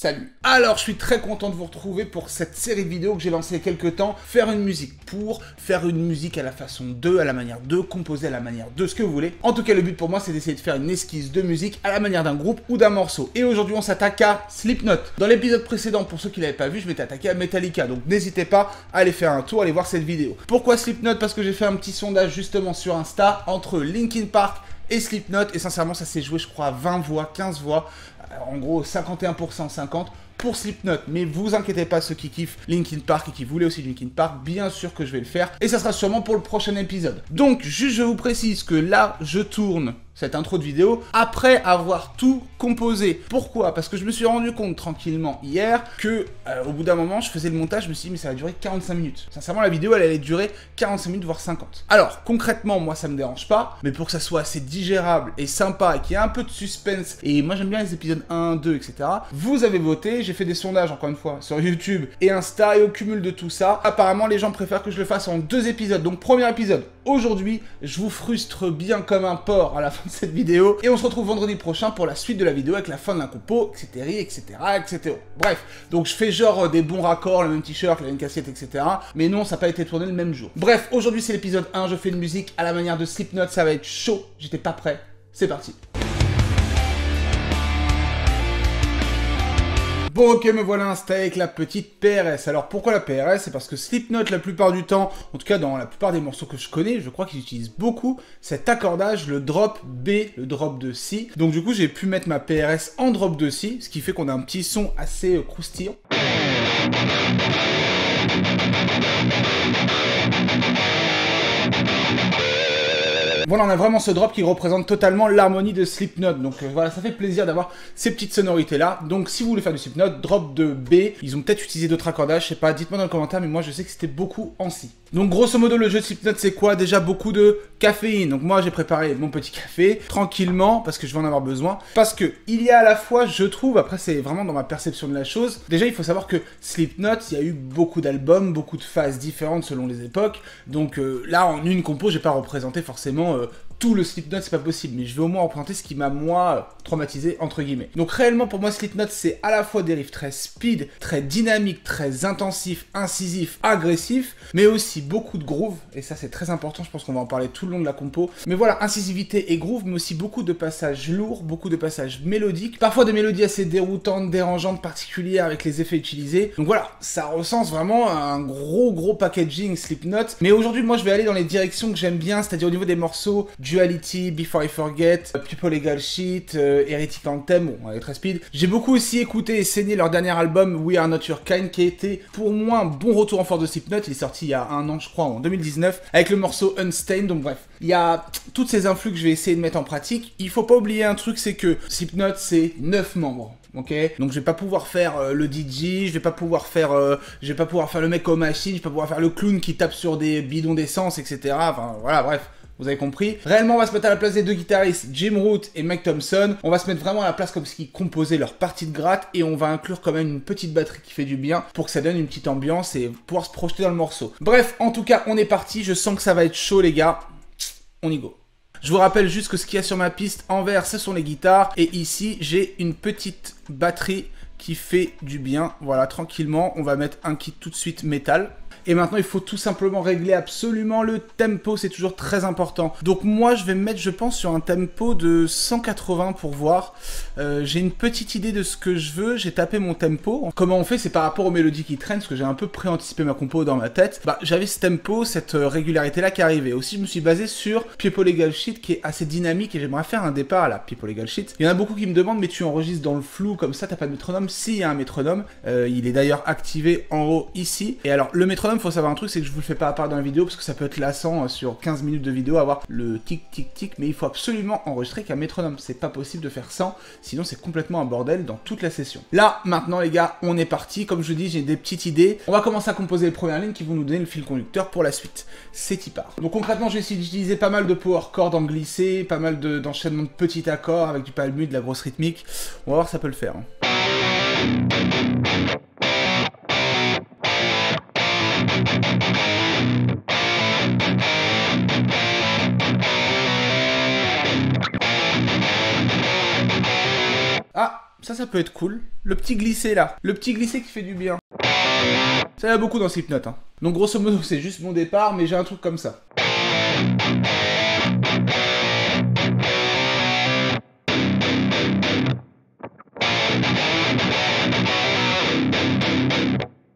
Salut. Alors, je suis très content de vous retrouver pour cette série de vidéos que j'ai lancée il y a quelques temps. Faire une musique faire une musique à la façon de, à la manière de, composer à la manière de, ce que vous voulez. En tout cas, le but pour moi, c'est d'essayer de faire une esquisse de musique à la manière d'un groupe ou d'un morceau. Et aujourd'hui, on s'attaque à Slipknot. Dans l'épisode précédent, pour ceux qui l'avaient pas vu, je m'étais attaqué à Metallica. Donc n'hésitez pas à aller faire un tour, aller voir cette vidéo. Pourquoi Slipknot? Parce que j'ai fait un petit sondage justement sur Insta entre Linkin Park et Slipknot, et sincèrement ça s'est joué je crois à 20 voix, 15 voix, en gros 51%, 50% pour Slipknot, mais vous inquiétez pas ceux qui kiffent Linkin Park et qui voulaient aussi Linkin Park, bien sûr que je vais le faire, et ça sera sûrement pour le prochain épisode. Donc juste je vous précise que là je tourne cette intro de vidéo après avoir tout composé. Pourquoi? Parce que je me suis rendu compte tranquillement hier que au bout d'un moment je faisais le montage, je me suis dit mais ça va durer 45 minutes. Sincèrement la vidéo elle allait durer 45 minutes voire 50. Alors concrètement moi ça me dérange pas, mais pour que ça soit assez digérable et sympa et qu'il y ait un peu de suspense, et moi j'aime bien les épisodes 1, 2, etc. Vous avez voté, j'ai fait des sondages encore une fois sur YouTube et Insta, et au cumul de tout ça, apparemment les gens préfèrent que je le fasse en 2 épisodes. Donc premier épisode aujourd'hui, je vous frustre bien comme un porc à la fin de cette vidéo, et on se retrouve vendredi prochain pour la suite de la vidéo avec la fin de la compo, etc., etc., etc. Bref, donc je fais genre des bons raccords, le même t-shirt, la même cassette, etc., mais non, ça n'a pas été tourné le même jour. Bref, aujourd'hui c'est l'épisode 1, je fais une musique à la manière de Slipknot, ça va être chaud, j'étais pas prêt, c'est parti. Bon ok, me voilà installé avec la petite PRS. Alors pourquoi la PRS? C'est parce que Slipknot la plupart du temps, en tout cas dans la plupart des morceaux que je connais, je crois qu'ils utilisent beaucoup cet accordage, le drop B, le drop de Si. Donc du coup j'ai pu mettre ma PRS en drop de Si, ce qui fait qu'on a un petit son assez croustillant. Voilà, on a vraiment ce drop qui représente totalement l'harmonie de Slipknot. Donc voilà, ça fait plaisir d'avoir ces petites sonorités là. Donc si vous voulez faire du Slipknot, drop de B, ils ont peut-être utilisé d'autres accordages, je sais pas, dites-moi dans le commentaire, mais moi je sais que c'était beaucoup en Si. Donc grosso modo le jeu de Slipknot c'est quoi? Déjà beaucoup de caféine. Donc moi j'ai préparé mon petit café tranquillement parce que je vais en avoir besoin. Parce que il y a à la fois, je trouve, après c'est vraiment dans ma perception de la chose, déjà il faut savoir que Slipknot, il y a eu beaucoup d'albums, beaucoup de phases différentes selon les époques. Donc là en une compo, j'ai pas représenté forcément tout le Slipknot, c'est pas possible, mais je vais au moins représenter ce qui m'a moi traumatisé entre guillemets. Donc réellement pour moi Slipknot c'est à la fois des riffs très speed, très dynamiques, très intensifs, incisifs, agressifs, mais aussi beaucoup de groove, et ça c'est très important, je pense qu'on va en parler tout le long de la compo. Mais voilà, incisivité et groove, mais aussi beaucoup de passages lourds, beaucoup de passages mélodiques, parfois des mélodies assez déroutantes, dérangeantes, particulières avec les effets utilisés. Donc voilà, ça recense vraiment un gros packaging Slipknot. Mais aujourd'hui moi je vais aller dans les directions que j'aime bien, c'est-à-dire au niveau des morceaux Duality, Before I Forget, People Legal Shit, Heretic Anthem, bon, elle est très speed. J'ai beaucoup aussi écouté et saigné leur dernier album We Are Not Your Kind, qui a été pour moi un bon retour en force de Slipknot. Il est sorti il y a un an je crois, en 2019, avec le morceau Unstained. Donc bref, il y a toutes ces influx que je vais essayer de mettre en pratique. Il faut pas oublier un truc, c'est que Slipknot c'est 9 membres. Ok, donc je vais pas pouvoir faire le DJ, je vais pas pouvoir faire le mec aux machines, je vais pas pouvoir faire le clown qui tape sur des bidons d'essence, etc. Enfin voilà, bref. Vous avez compris. Réellement, on va se mettre à la place des deux guitaristes, Jim Root et Mike Thompson. On va se mettre vraiment à la place comme s'ils composaient leur partie de gratte, et on va inclure quand même une petite batterie qui fait du bien pour que ça donne une petite ambiance et pouvoir se projeter dans le morceau. Bref, en tout cas, on est parti. Je sens que ça va être chaud, les gars. On y go. Je vous rappelle juste que ce qu'il y a sur ma piste en vert, ce sont les guitares. Et ici, j'ai une petite batterie qui fait du bien. Voilà, tranquillement. On va mettre un kit tout de suite métal. Et maintenant, il faut tout simplement régler absolument le tempo, c'est toujours très important. Donc moi, je vais me mettre, je pense, sur un tempo de 180 pour voir. J'ai une petite idée de ce que je veux, j'ai tapé mon tempo. Comment on fait? C'est par rapport aux mélodies qui traînent, parce que j'ai un peu pré-anticipé ma compo dans ma tête. Bah, j'avais ce tempo, cette régularité-là qui arrivait. Aussi, je me suis basé sur People Legal Shit, qui est assez dynamique, et j'aimerais faire un départ à la People Legal Shit. Il y en a beaucoup qui me demandent, mais tu enregistres dans le flou, comme ça, t'as pas de métronome? Si, il y a un métronome. Il est d'ailleurs activé en haut, ici. Et alors, le métronome, faut savoir un truc, c'est que je vous le fais pas à part dans la vidéo parce que ça peut être lassant sur 15 minutes de vidéo avoir le tic tic tic, mais il faut absolument enregistrer qu'un métronome, c'est pas possible de faire sans, sinon c'est complètement un bordel dans toute la session. Là maintenant les gars, on est parti, comme je dis j'ai des petites idées, on va commencer à composer les premières lignes qui vont nous donner le fil conducteur pour la suite. C'est y part. Donc concrètement je vais essayer d'utiliser pas mal de power chords en glissé, pas mal d'enchaînements de petits accords avec du palmu, de la grosse rythmique, on va voir si ça peut le faire. Ah, Ça peut être cool. Le petit glissé là. Le petit glissé qui fait du bien. Ça y a beaucoup dans Slipknot. Hein. Donc grosso modo, c'est juste mon départ, mais j'ai un truc comme ça.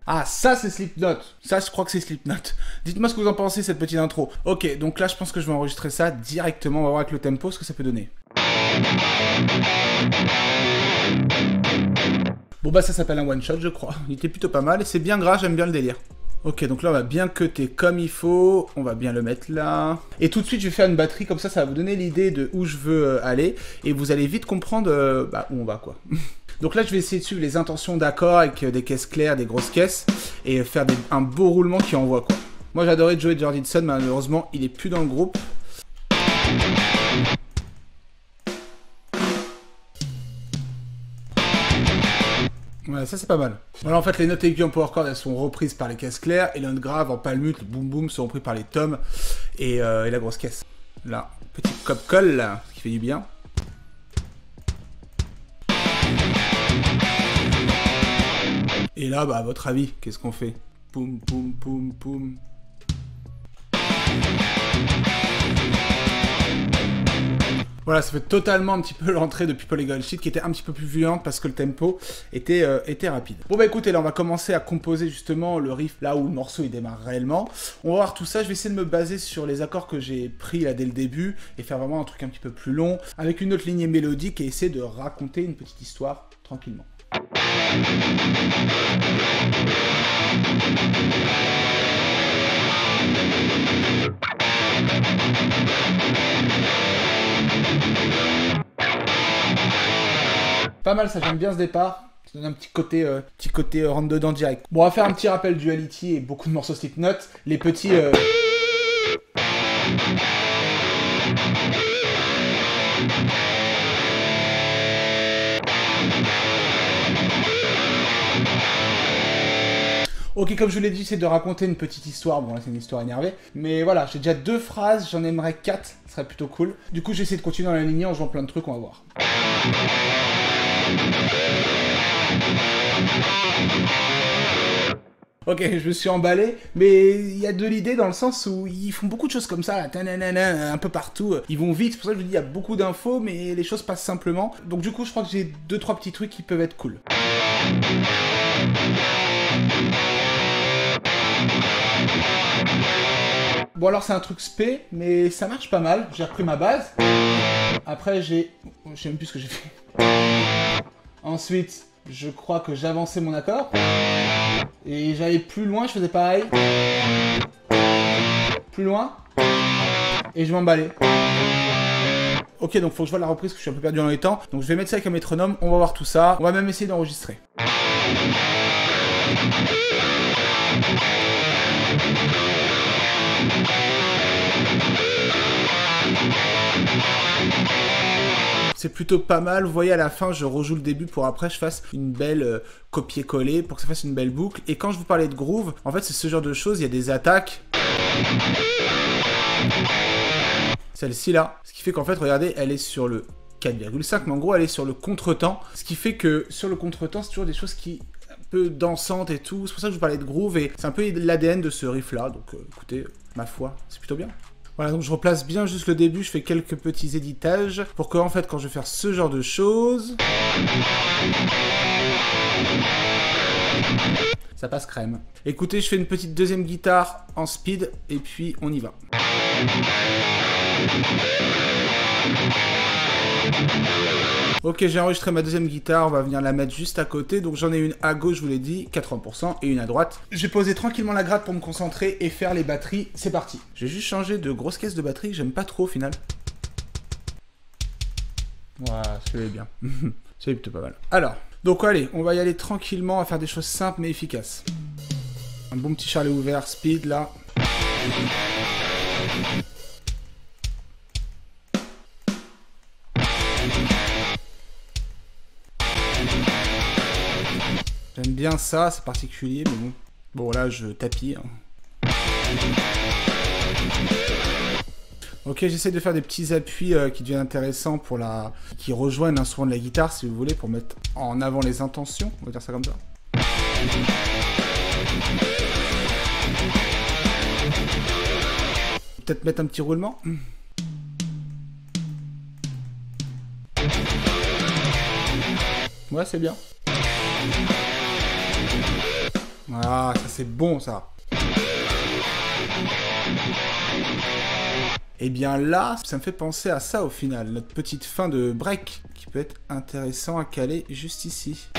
Ah, ça c'est Slipknot. Ça, je crois que c'est Slipknot. Dites-moi ce que vous en pensez, cette petite intro. Ok, donc là, je pense que je vais enregistrer ça directement. On va voir avec le tempo ce que ça peut donner. Bon bah ça s'appelle un one shot, je crois. Il était plutôt pas mal et c'est bien gras, j'aime bien le délire. Ok, donc là on va bien cutter comme il faut, on va bien le mettre là. Et tout de suite je vais faire une batterie, comme ça va vous donner l'idée de où je veux aller. Et vous allez vite comprendre où on va quoi. Donc là je vais essayer de suivre les intentions d'accords avec des caisses claires, des grosses caisses. Et faire un beau roulement qui envoie quoi. Moi j'adorais Joey Jordison, mais malheureusement il est plus dans le groupe. Ouais, ça c'est pas mal. Voilà, en fait, les notes aiguës en power chord, elles sont reprises par les caisses claires, et les notes graves en palmute, le boom boom, sont repris par les toms et la grosse caisse. Là, petit cop-coll, là, ce qui fait du bien. Et là, bah, à votre avis, qu'est-ce qu'on fait? Poum, poum, poum, poum. Voilà, ça fait totalement un petit peu l'entrée de People Equal Shit qui était un petit peu plus violente parce que le tempo était rapide. Bon bah écoutez, là on va commencer à composer justement le riff là où le morceau il démarre réellement. On va voir tout ça, je vais essayer de me baser sur les accords que j'ai pris là dès le début et faire vraiment un truc un petit peu plus long avec une autre lignée mélodique et essayer de raconter une petite histoire tranquillement. Pas mal, ça j'aime bien ce départ. Ça donne un petit côté rentre dedans direct. Bon, on va faire un petit rappel Duality et beaucoup de morceaux Slipknot. Les petits... Ok, comme je vous l'ai dit, c'est de raconter une petite histoire. Bon, là, c'est une histoire énervée. Mais voilà, j'ai déjà 2 phrases, j'en aimerais 4. Ce serait plutôt cool. Du coup, j'essaie de continuer dans la lignée en jouant plein de trucs, on va voir. Ok, je me suis emballé, mais il y a de l'idée dans le sens où ils font beaucoup de choses comme ça, là, un peu partout. Ils vont vite, c'est pour ça que je vous dis, il y a beaucoup d'infos, mais les choses passent simplement. Donc du coup, je crois que j'ai 2-3 petits trucs qui peuvent être cool. Bon alors c'est un truc spé, mais ça marche pas mal. J'ai repris ma base. Après je sais même plus ce que j'ai fait. Ensuite, je crois que j'avançais mon accord. Et j'allais plus loin, je faisais pareil. Plus loin. Et je m'emballais. Ok, donc faut que je vois la reprise, parce que je suis un peu perdu dans les temps. Donc je vais mettre ça avec un métronome, on va voir tout ça. On va même essayer d'enregistrer. C'est plutôt pas mal, vous voyez à la fin je rejoue le début pour après je fasse une belle copier-coller pour que ça fasse une belle boucle. Et quand je vous parlais de groove, en fait c'est ce genre de choses, il y a des attaques. Celle-ci là, ce qui fait qu'en fait regardez, elle est sur le 4,5 mais en gros elle est sur le contretemps. Ce qui fait que sur le contretemps c'est toujours des choses qui... un peu dansantes et tout, c'est pour ça que je vous parlais de groove et c'est un peu l'ADN de ce riff là, donc écoutez, ma foi, c'est plutôt bien. Voilà, donc je replace bien juste le début, je fais quelques petits éditages pour que, en fait, quand je vais faire ce genre de choses, ça passe crème. Écoutez, je fais une petite deuxième guitare en speed et puis on y va. Ok, j'ai enregistré ma deuxième guitare, on va venir la mettre juste à côté. Donc j'en ai une à gauche, je vous l'ai dit, 80%, et une à droite. J'ai posé tranquillement la gratte pour me concentrer et faire les batteries. C'est parti. J'ai juste changé de grosse caisse de batterie que j'aime pas trop au final. Voilà, c'est bien. C'est plutôt pas mal. Alors, donc allez, on va y aller tranquillement à faire des choses simples mais efficaces. Un bon petit charlet ouvert, speed là. J'aime bien ça, c'est particulier, mais bon. Bon, là, je tapis. Hein. Ok, j'essaie de faire des petits appuis qui deviennent intéressants pour la... qui rejoignent l'instrument de la guitare, si vous voulez, pour mettre en avant les intentions. On va dire ça comme ça. Peut-être mettre un petit roulement. Ouais, c'est bien. Ah, ça c'est bon, ça. Et bien là, ça me fait penser à ça au final, notre petite fin de break, qui peut être intéressant à caler juste ici.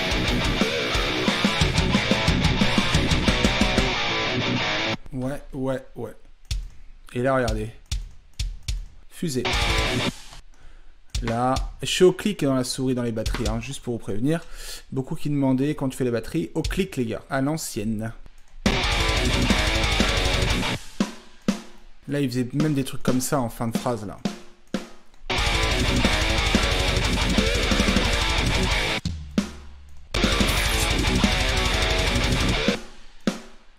Ouais. Et là, regardez. Fusée. Là, je suis au clic dans la souris dans les batteries, hein, juste pour vous prévenir. Beaucoup qui demandaient quand tu fais les batteries, au clic les gars, à l'ancienne. Là, il faisait même des trucs comme ça en fin de phrase là.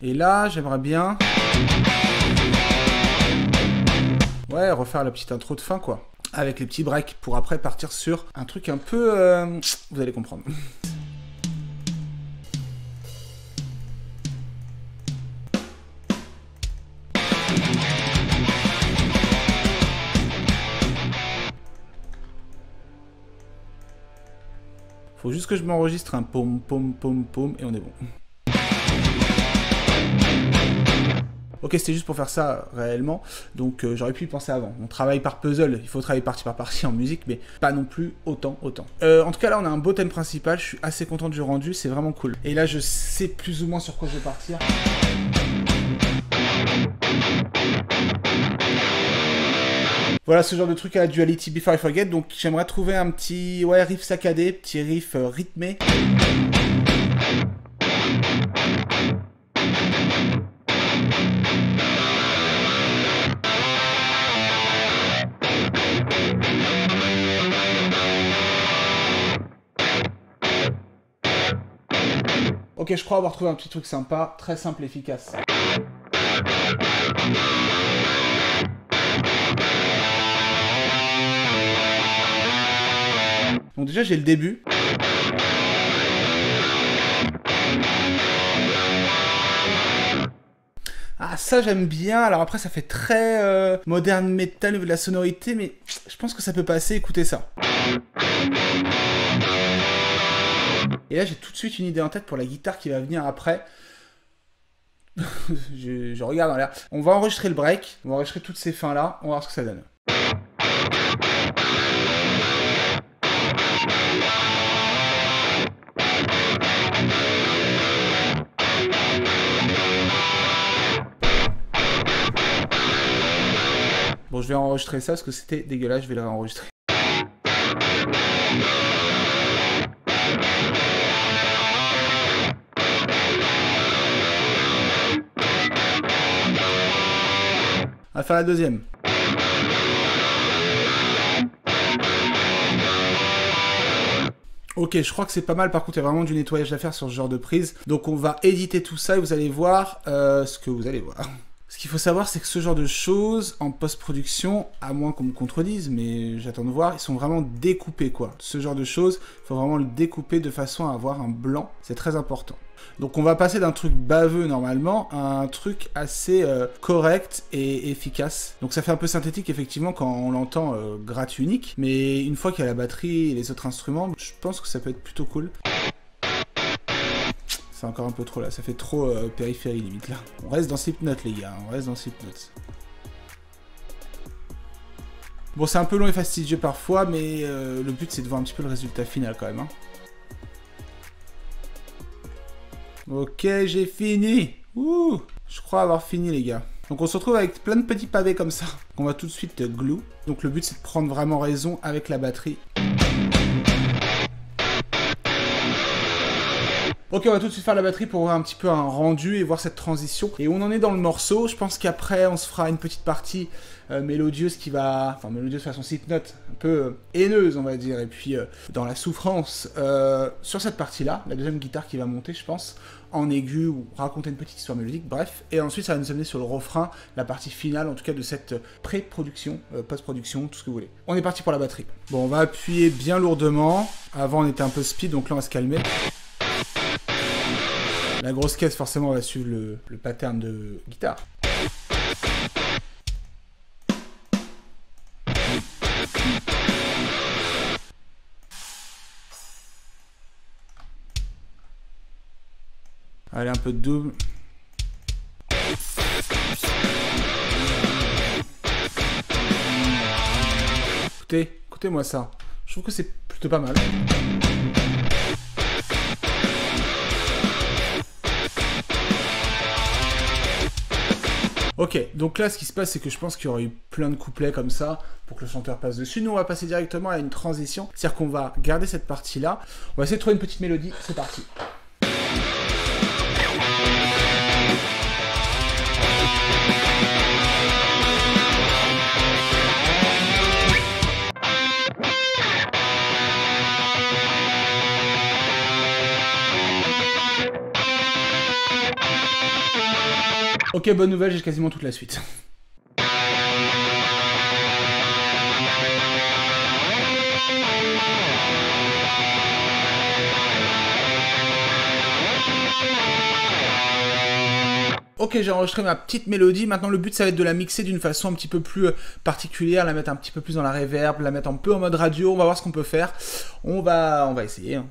Et là, j'aimerais bien... ouais, refaire la petite intro de fin quoi. Avec les petits breaks pour après partir sur un truc un peu... vous allez comprendre. Faut juste que je m'enregistre un pom pom pom pom et on est bon. Ok, c'était juste pour faire ça réellement, donc j'aurais pu y penser avant. On travaille par puzzle, il faut travailler partie par partie en musique, mais pas non plus autant. En tout cas, là, on a un beau thème principal, je suis assez content du rendu, c'est vraiment cool. Et là, je sais plus ou moins sur quoi je vais partir. Voilà ce genre de truc à la Duality Before I Forget, donc j'aimerais trouver un petit riff saccadé, petit riff rythmé. Ok, je crois avoir trouvé un petit truc sympa, très simple et efficace. Donc déjà j'ai le début. Ah ça j'aime bien, alors après ça fait très moderne metal au niveau de la sonorité, mais je pense que ça peut passer, écoutez ça. Et là j'ai tout de suite une idée en tête pour la guitare qui va venir après. je regarde en l'air. On va enregistrer le break, on va enregistrer toutes ces fins là, on va voir ce que ça donne. Bon, je vais enregistrer ça parce que c'était dégueulasse, je vais le réenregistrer. On va faire la deuxième. Ok, je crois que c'est pas mal, par contre il y a vraiment du nettoyage à faire sur ce genre de prise. Donc on va éditer tout ça et vous allez voir ce que vous allez voir. Ce qu'il faut savoir, c'est que ce genre de choses, en post-production, à moins qu'on me contredise, mais j'attends de voir, ils sont vraiment découpés, quoi. Ce genre de choses, il faut vraiment le découper de façon à avoir un blanc, c'est très important. Donc on va passer d'un truc baveux, normalement, à un truc assez correct et efficace. Donc ça fait un peu synthétique, effectivement, quand on l'entend gratte unique, mais une fois qu'il y a la batterie et les autres instruments, je pense que ça peut être plutôt cool. C'est encore un peu trop là, ça fait trop périphérie limite là. On reste dans Slipknot les gars, on reste dans Slipknot. Bon c'est un peu long et fastidieux parfois, mais le but c'est de voir un petit peu le résultat final quand même. Hein. Ok, j'ai fini. Ouh, je crois avoir fini les gars. Donc on se retrouve avec plein de petits pavés comme ça, qu'on va tout de suite glue. Donc le but c'est de prendre vraiment raison avec la batterie. Ok, on va tout de suite faire la batterie pour voir un petit peu un rendu et voir cette transition. Et on en est dans le morceau. Je pense qu'après, on se fera une petite partie mélodieuse qui va... Enfin, mélodieuse façon Slipknot, un peu haineuse, on va dire. Et puis, dans la souffrance, sur cette partie-là, la deuxième guitare qui va monter, je pense, en aigu ou raconter une petite histoire mélodique, bref. Et ensuite, ça va nous amener sur le refrain, la partie finale, en tout cas, de cette pré-production, post-production, tout ce que vous voulez. On est parti pour la batterie. Bon, on va appuyer bien lourdement. Avant, on était un peu speed, donc là, on va se calmer. La grosse caisse, forcément, va suivre le pattern de guitare. Allez, un peu de double. Écoutez-moi ça. Je trouve que c'est plutôt pas mal. Ok, donc là, ce qui se passe, c'est que je pense qu'il y aurait eu plein de couplets comme ça pour que le chanteur passe dessus. Nous, on va passer directement à une transition. C'est-à-dire qu'on va garder cette partie-là. On va essayer de trouver une petite mélodie. C'est parti. Ok, bonne nouvelle, j'ai quasiment toute la suite. Ok, j'ai enregistré ma petite mélodie. Maintenant, le but, ça va être de la mixer d'une façon un petit peu plus particulière, la mettre un petit peu plus dans la reverb, la mettre un peu en mode radio. On va voir ce qu'on peut faire. On va essayer. Hein.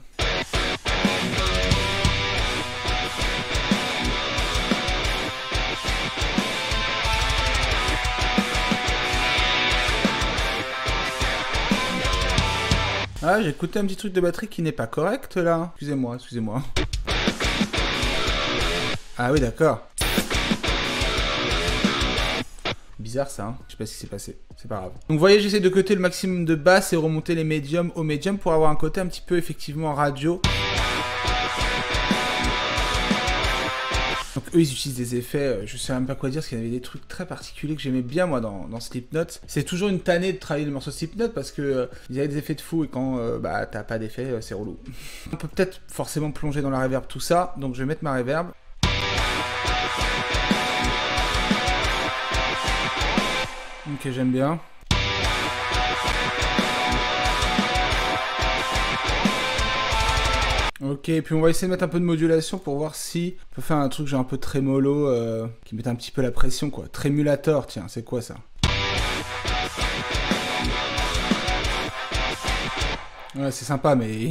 Ah, j'ai écouté un petit truc de batterie qui n'est pas correct, là. Excusez-moi, excusez-moi. Ah oui, d'accord. Bizarre, ça, hein. Je sais pas ce qui s'est passé. C'est pas grave. Donc, vous voyez, j'essaie de coter le maximum de basse et remonter les médiums au médium pour avoir un côté un petit peu, effectivement, radio. Donc eux ils utilisent des effets, je sais même pas quoi dire, parce qu'il y avait des trucs très particuliers que j'aimais bien moi dans Slipknot. C'est toujours une tannée de travailler les morceaux Slipknot parce que ils avaient des effets de fou et quand bah t'as pas d'effet, c'est relou. On peut peut-être forcément plonger dans la reverb tout ça, donc je vais mettre ma reverb. Ok, j'aime bien. Ok, puis on va essayer de mettre un peu de modulation pour voir si on peut faire un truc genre un peu trémolo qui mette un petit peu la pression quoi. Trémulator, tiens, c'est quoi ça? Ouais, c'est sympa, mais...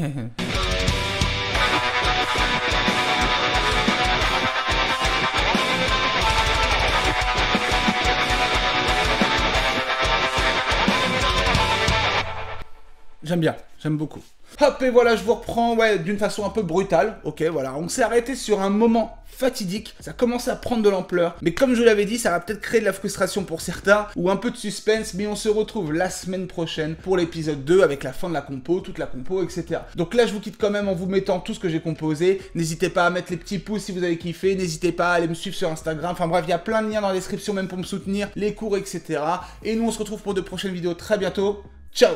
J'aime bien, j'aime beaucoup. Hop, et voilà, je vous reprends, ouais, d'une façon un peu brutale. Ok, voilà, on s'est arrêté sur un moment fatidique. Ça commence à prendre de l'ampleur. Mais comme je l'avais dit, ça va peut-être créer de la frustration pour certains, ou un peu de suspense, mais on se retrouve la semaine prochaine pour l'épisode 2, avec la fin de la compo, toute la compo, etc. Donc là, je vous quitte quand même en vous mettant tout ce que j'ai composé. N'hésitez pas à mettre les petits pouces si vous avez kiffé. N'hésitez pas à aller me suivre sur Instagram. Enfin bref, il y a plein de liens dans la description, même pour me soutenir, les cours, etc. Et nous, on se retrouve pour de prochaines vidéos très bientôt. Ciao!